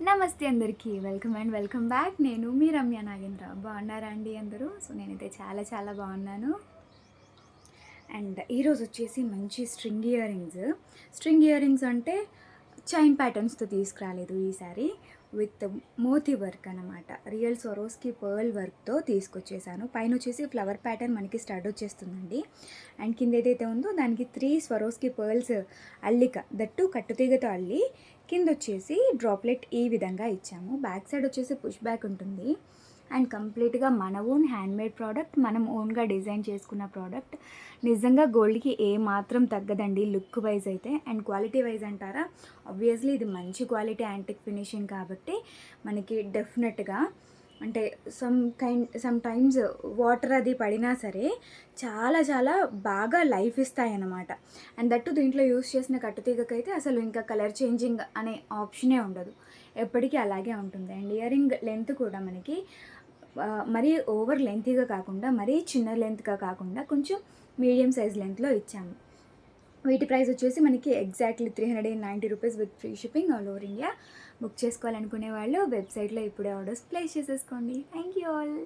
నమస్తే అందరికీ welcome back. నేను మీ రమ్య నాగేంద్ర. బాగున్నారా అండి అందరూ? సో నేనైతే చాలా చాలా బాగున్నాను. అండ్ ఈరోజు వచ్చేసి మంచి స్ట్రింగ్ ఇయర్ రింగ్స్ అంటే చైన్ ప్యాటర్న్స్తో తీసుకురాలేదు ఈసారి, విత్ మోతీ వర్క్ అనమాట. రియల్ సొరోస్కి పర్ల్ వర్క్తో తీసుకొచ్చేసాను. పైన వచ్చేసి ఫ్లవర్ ప్యాటర్న్ మనకి స్టార్ట్ వచ్చేస్తుందండి. అండ్ కింద ఏదైతే ఉందో దానికి 3 స్వరోస్కి పర్ల్స్ అల్లిక, దట్టు కట్టుతీగతో అల్లి కింద వచ్చేసి డ్రాప్లెట్ ఈ విధంగా ఇచ్చాము. బ్యాక్ సైడ్ వచ్చేసి పుష్ బ్యాక్ ఉంటుంది. అండ్ కంప్లీట్గా మన ఓన్ హ్యాండ్మేడ్ ప్రోడక్ట్, మనం ఓన్గా డిజైన్ చేసుకున్న ప్రోడక్ట్. నిజంగా గోల్డ్కి ఏ మాత్రం తగ్గదండి లుక్ వైజ్ అయితే. అండ్ క్వాలిటీ వైజ్ అంటారా, ఆబ్వియస్లీ ఇది మంచి క్వాలిటీ యాంటిక్ ఫినిషింగ్ కాబట్టి మనకి డెఫినెట్గా అంటే సమ్ టైమ్స్ వాటర్ అది పడినా సరే చాలా చాలా బాగా లైఫ్ ఇస్తాయి అన్నమాట. అండ్ దట్టు దీంట్లో యూస్ చేసిన కట్టుతీగకైతే అసలు ఇంకా కలర్ చేంజింగ్ అనే ఆప్షనే ఉండదు, ఎప్పటికీ అలాగే ఉంటుంది. అండ్ ఇయర్ రింగ్ లెంత్ కూడా మనకి మరీ ఓవర్ లెంతీగా కాకుండా, మరీ చిన్న లెంత్గా కాకుండా కొంచెం మీడియం సైజ్ లెంత్లో ఇచ్చాము. వీటి ప్రైస్ వచ్చేసి మనకి exactly 390 rupees with free shipping all over India. Book చేసుకోవాలనుకునే వాళ్ళు వెబ్సైట్లో ఇప్పుడే ఆర్డర్స్ ప్లేస్ చేసేసుకోండి. Thank you all.